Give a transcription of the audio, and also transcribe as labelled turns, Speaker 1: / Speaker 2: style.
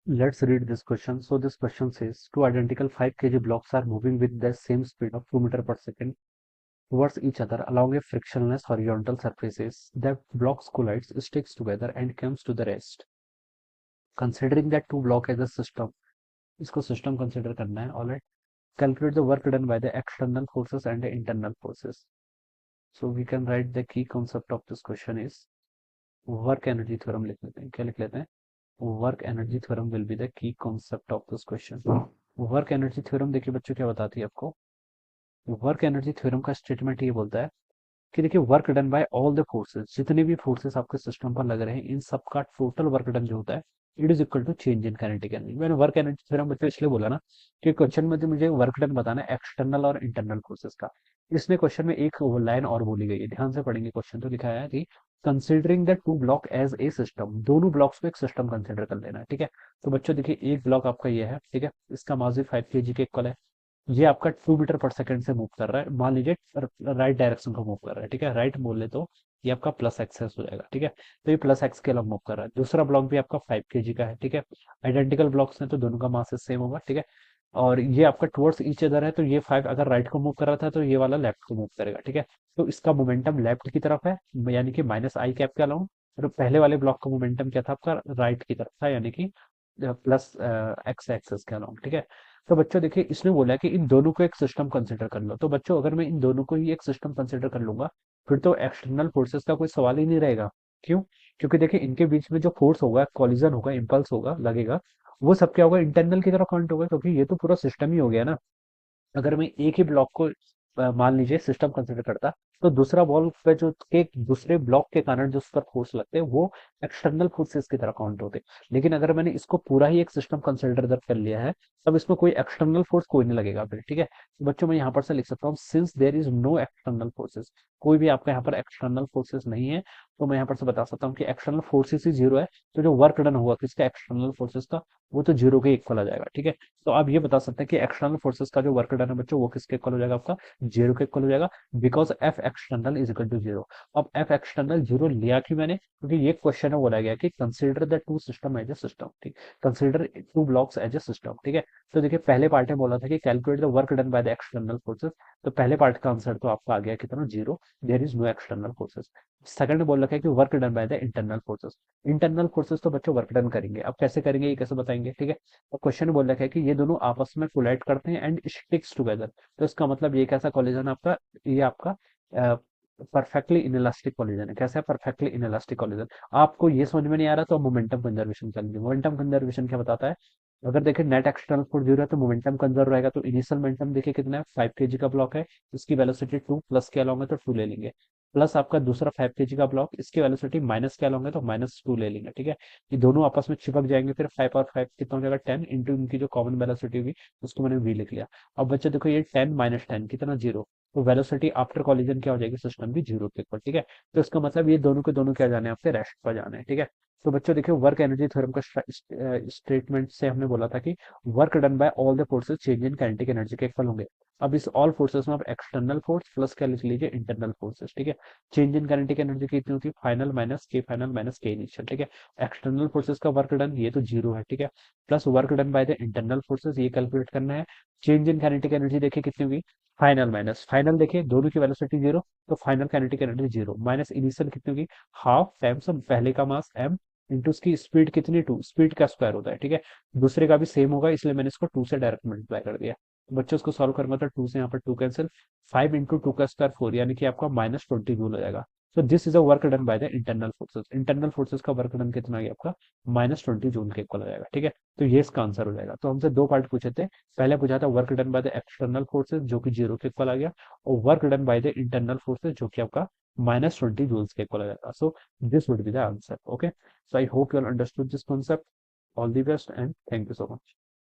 Speaker 1: Let's read this question. So this question says two identical 5 kg blocks are moving with the same speed of 2 meter per second towards each other along a frictionless horizontal surfaces. The blocks collides, sticks together and comes to the rest. Considering that two block as a system, इसको system consider करना है. Alright. Calculate the work done by the external forces and the internal forces. So we can write the key concept of this question is work energy theorem लिख लेते हैं. क्या लिख लेते हैं? Work energy theorem will be the key concept of this question. Work energy theorem देखिए बच्चों क्या बताती है आपको. वर्क एनर्जी थ्योरम का स्टेटमेंट ये बोलता है कि देखिए work done bye all the forces, जितने भी फोर्सेस आपके सिस्टम पर लग रहे हैं इन सब का टोटल वर्क डन जो होता है it is equal to change in kinetic energy. मैंने वर्क एनर्जी थ्योरम बच्चों इसलिए बोला ना कि क्वेश्चन में तो मुझे वर्क डन बताना है एक्सटर्नल और इंटरनल फोर्सेस का. इसमें क्वेश्चन में एक लाइन और बोली गई है, ध्यान से पढ़ेंगे. क्वेश्चन तो लिखा है कि considering the two block as a system, दोनों ब्लॉक्स को एक सिस्टम कंसिडर कर लेना है. ठीक है. तो बच्चों देखिए एक ब्लॉक आपका ये है. ठीक है. इसका मास भी 5 kg के इक्वल है. ये आपका 2 मीटर पर सेकंड से मूव कर रहा है. मान लीजिए राइट डायरेक्शन को मूव कर रहा है. ठीक है. राइट बोले तो ये आपका प्लस एक्सेस हो जाएगा. ठीक है. तो ये प्लस एक्स के अलग मूव कर रहा है. दूसरा ब्लॉक भी आपका 5 kg का है. ठीक है. आइडेंटिकल ब्लॉक्स हैं तो दोनों का मास सेम होगा. ठीक है. और ये आपका टुवर्ड्स ईच अदर है तो ये 5 अगर राइट को मूव कर रहा था तो ये वाला लेफ्ट को मूव करेगा. ठीक है. तो इसका मोमेंटम लेफ्ट की तरफ है यानी कि माइनस आई कैप के अलाउंग. और पहले वाले ब्लॉक का मोमेंटम क्या था आपका राइट की तरफ था यानी कि प्लस एक्स एक्सेस के अलाउंग. ठीक है. तो बच्चों देखिए इसने बोला कि इन दोनों को एक सिस्टम कंसिडर कर लो. तो बच्चों अगर मैं इन दोनों को ही एक सिस्टम कंसिडर कर लूंगा फिर तो एक्सटर्नल फोर्सेस का कोई सवाल ही नहीं रहेगा. क्यों? क्योंकि देखिए इनके बीच में जो फोर्स होगा, कॉलिजन होगा, इम्पल्स होगा, लगेगा, वो सब क्या होगा इंटरनल की तरफ काउंट होगा. क्योंकि ये तो पूरा सिस्टम ही हो गया ना. अगर मैं एक ही ब्लॉक को मान लीजिए सिस्टम कंसिडर करता तो दूसरा बॉल पे जो के दूसरे ब्लॉक के कारण जो उस पर फोर्स लगते हैं वो एक्सटर्नल फोर्सेस की तरह काउंट होते. लेकिन अगर मैंने इसको पूरा ही एक सिस्टम कंसिडर कर लिया है तब इसमें कोई एक्सटर्नल फोर्स कोई नहीं लगेगा फिर. ठीक है. तो बच्चों मैं यहाँ पर से लिख सकता हूँ since there is no external forces, कोई भी आपका यहाँ पर एक्सटर्नल फोर्सेस नहीं है. तो मैं यहाँ पर से बता सकता हूँ कि एक्सटर्नल फोर्सेस ही जीरो है. तो जो वर्क डन हुआ किसका एक्सटर्नल फोर्सेस का वो तो जीरो के इक्वल आ जाएगा. ठीक है. तो आप ये बता सकते हैं कि एक्सटर्नल फोर्सेस का जो वर्क डन है बच्चों वो किसके इक्वल हो जाएगा आपका जीरो के इक्वल हो जाएगा. Because F external is equal to zero. अब एफ एक्सटर्नल जीरो लिया क्यों मैंने? क्योंकि ये क्वेश्चन है बोला गया कि consider the two system as a system. ठीक. Consider two blocks as a system. ठीक है. तो देखिए पहले पार्ट में बोला था कि calculate the work done by the external forces. तो पहले पार्ट का आंसर तो आपका आ गया कितना zero. There is no external forces. Second में बोल रखा है कि work done by the internal forces. Internal forces तो बच्चों वर्क डन करेंगे. अब कैसे करेंगे ये कैसे बताएंगे? ठीक है. तो क्वेश्चन बोल रखा है कि ये दोनों आपस में कोलाइड करते हैं एंड स्टिक्स टुगेदर. तो इसका मतलब ये कैसा कॉलिजन आपका, ये आपका परफेक्टली इनइलास्टिक कॉलिजन है. कैसा है? Perfectly inelastic collision. आपको ये समझ में नहीं आ रहा तो मोमेंटम कंजर्वेशन कर लीजिए. मोमेंटम कंजर्वेशन क्या बताता है? अगर देखिए नेट एक्सटर्नल फोर्स जीरो है तो मोमेंटम कंजर्व रहेगा. तो इनिशियल मोमेंटम देखिए कितना है 5 kg का ब्लॉक है. इसकी वेलोसिटी 2 प्लस के अलोंग है तो 2 ले लेंगे. प्लस आपका दूसरा 5 kg का ब्लॉक, इसकी वेलोसिटी माइनस के अलोंग है तो -2 ले लेंगे. ठीक है. ये दोनों आपस में चिपक जाएंगे. फिर 5 और 5 कितना हो जाएगा 10 इंटू इनकी जो कॉमन वेलोसिटी होगी उसको मैंने v लिख लिया. अब बच्चे देखो ये 10 माइनस 10 कितना जीरो. तो वेलोसिटी आफ्टर कॉलिजन क्या हो जाएगी सिस्टम की जीरो के ऊपर. ठीक है. तो इसका मतलब ये दोनों के दोनों क्या जाने हैं आपके रेस्ट पर जाने हैं. ठीक है. तो बच्चों देखिए वर्क एनर्जी थ्योरम का स्टेटमेंट से हमने बोला था कि work done bye all the forces change in kinetic energy के इक्वल होंगे. अब इस ऑल फोर्सेस में आप एक्सटर्नल फोर्स प्लस क्या लिख लीजिए इंटरनल फोर्सेस. ठीक है. चेंज इन काइनेटिक एनर्जी कितनी होती है फाइनल माइनस के इनिशियल. ठीक है. एक्सटर्नल फोर्सेस का वर्क डन ये तो जीरो है. ठीक है. Plus work done by the internal forces ये कैलकुलेट करना है. चेंज इन काइनेटिक एनर्जी देखिए कितनी होगी फाइनल माइनस फाइनल, देखिए दोनों की वेलोसिटी जीरो तो final kinetic energy zero minus initial कितनी होगी हाफ टाइम्स पहले का मास m इंटू उसकी स्पीड कितनी 2, स्पीड का स्क्वायर होता है. ठीक है. दूसरे का भी सेम होगा इसलिए मैंने इसको 2 से डायरेक्ट मल्टीप्लाई कर दिया. तो बच्चों इसको सॉल्व करूंगा तो 2 से यहाँ पर 2 कैंसिल, 5 इंटू 2 का स्क्वायर 4 यानी कि आपका -20 जूल हो जाएगा. तो this is a work done by the internal forces. Internal forces का वर्क डन कितना है आपका -20 जूल के इक्वल हो जाएगा. ठीक है. तो ये इसका आंसर हो जाएगा. तो हमसे दो पार्ट पूछे थे. पहले पूछा था work done by the external forces जो कि जीरो के इक्वल आ गया, और work done by the internal forces जो कि आपका -20 जूल्स के इक्वल आ जाएगा. So this would be the answer. Okay. So I hope you all understood this concept. All the best and thank you so much.